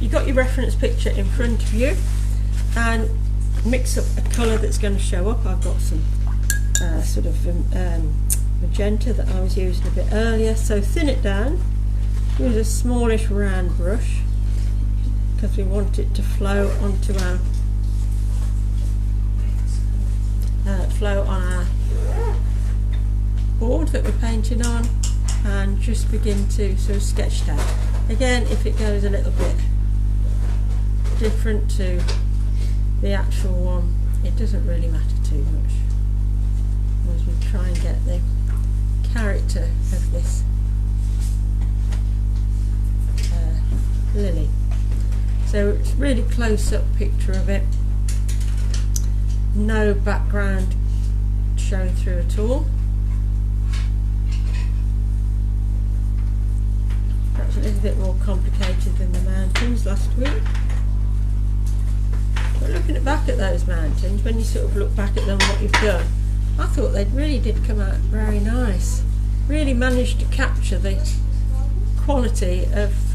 you've got your reference picture in front of you, and mix up a colour that's going to show up. I've got some sort of magenta that I was using a bit earlier, so thin it down. Use a smallish round brush because we want it to flow onto our board that we're painting on, and just begin to sort of sketch that. Again, if it goes a little bit different to the actual one, it doesn't really matter too much, as we try and get the character of this lily. So it's really close-up picture of it, no background showing through at all. Perhaps a little bit more complicated than the mountains last week. But looking back at those mountains, when you sort of look back at them, what you've done, I thought they really did come out very nice. Really managed to capture the quality of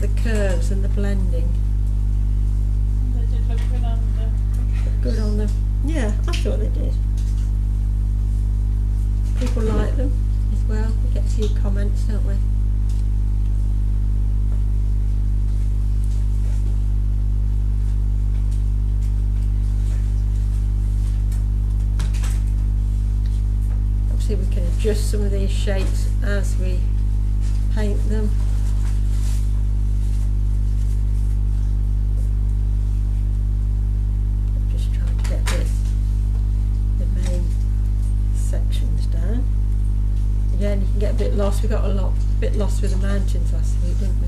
the curves and the blending. They did look good on the... Good on them. Yeah, I thought they did. People like them as well. We get a few comments, don't we? Obviously we can adjust some of these shapes as we paint them. Again, you can get a bit lost. We got a bit lost with the mountains last week, didn't we?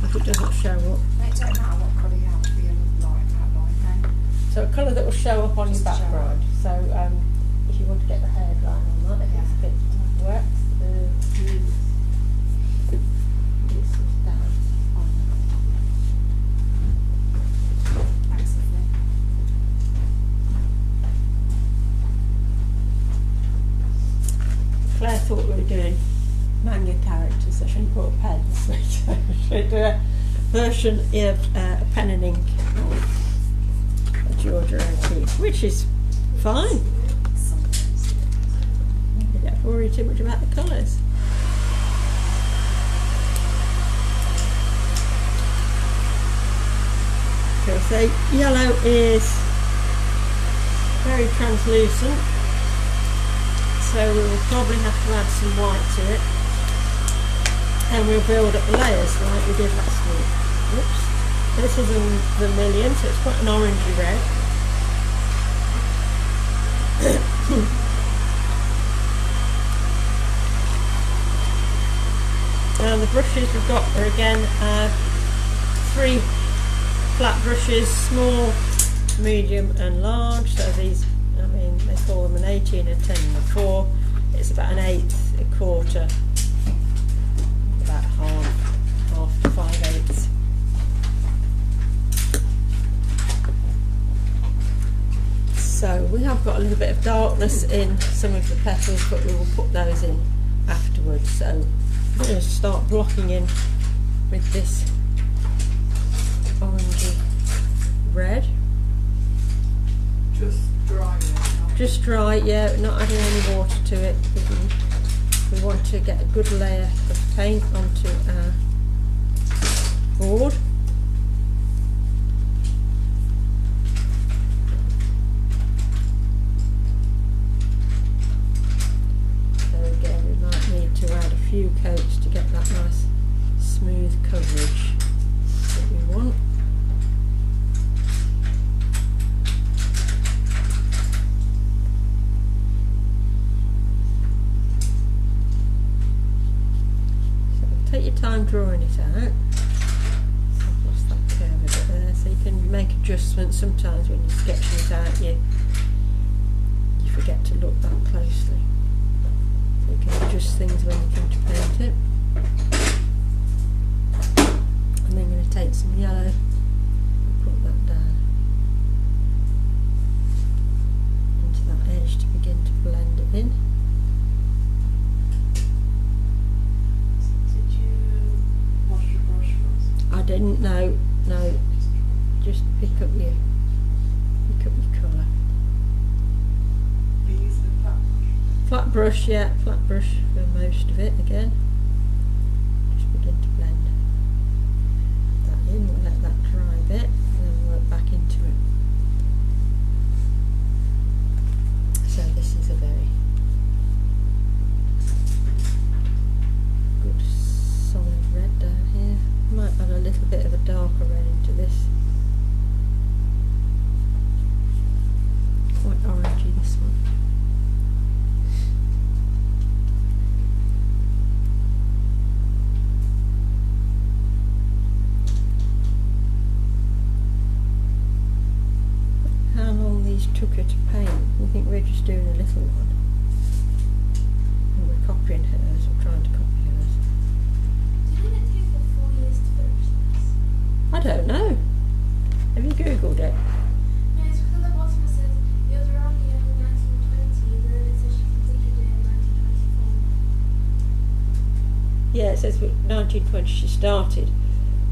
If it doesn't show up. It doesn't matter what colour you have to be like that line then. So a colour that will show up on your background. So if you want to get the hairline on that, if it's a bit wet, this is down on Excellent. Claire thought we were doing manga characters, so she brought pens. So she do a version of a pen and ink of Georgia O Keeffe, which is fine. You don't have to worry too much about the colours. So yellow is very translucent, so we will probably have to add some white to it. And we'll build up the layers like we did last week. Oops. This is a vermilion, so it's quite an orangey red. And the brushes we've got are again 3 flat brushes, small, medium and large. So these, I mean, they call them an 18, a 10 and a 4. It's about an 1/8, a quarter, about half to 5/8. So we have got a little bit of darkness in some of the petals, but we will put those in afterwards. So I'm going to start blocking in with this orangey red. Just dry it. Just dry, yeah, not adding any water to it, because we want to get a good layer of paint onto our board. So again, we might need to add a few coats to get that nice smooth coverage that we want. Take your time drawing it out. I've lost that curve a bit there, so you can make adjustments. Sometimes when you're sketching it out, you forget to look that closely. So you can adjust things when you come to paint it. And then I'm going to take some yellow and put that down into that edge to begin to blend it in. I didn't know. No, just pick up your colour. Are you using a flat brush? Flat brush, yeah, flat brush for most of it again. Just begin to blend that in. We'll let that dry a bit and then work back into it. So this is a very good solid red down here. Might add a little bit of a darker red into this. Quite orangey, this one. How long these took her to paint? I think we're just doing a little one. And we're copying hers, or trying to copy hers. Didn't it take her 4 years to finish this? I don't know. Have you googled it? No, it's because at the bottom it says it was around the year 1920, and then it says she completed it in 1924. Yeah, it says 1920 she started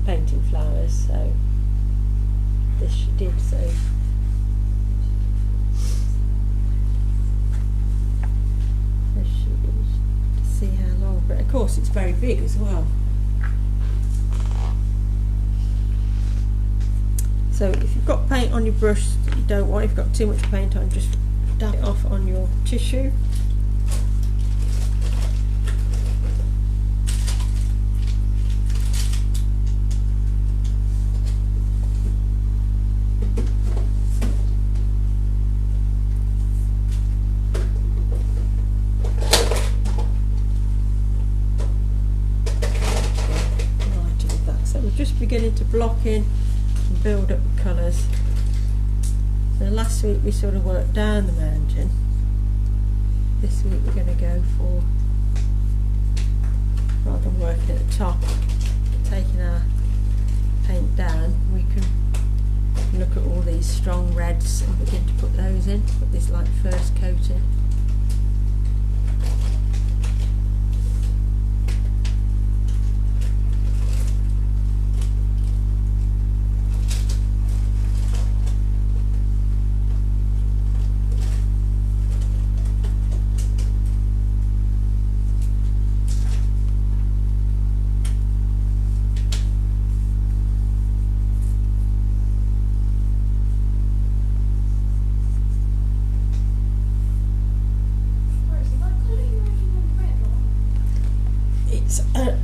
painting flowers, so this she did, so there she is, to see how long, but of course it's very big as well. So if you've got paint on your brush that you don't want, if you've got too much paint on, just dab it off on your tissue. Lighter with that. So we're just beginning to block in and build up the colours. So last week we sort of worked down the mountain. This week we're going to go for, rather than working at the top, taking our paint down, we can look at all these strong reds and begin to put those in, put this like first coat in.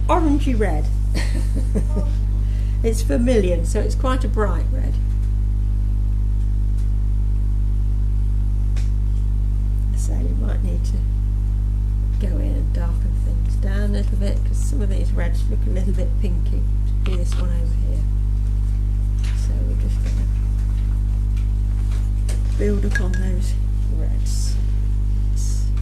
Orangey red. It's vermilion, so it's quite a bright red. So you might need to go in and darken things down a little bit, because some of these reds look a little bit pinky. Do this one over here. build up on those reds.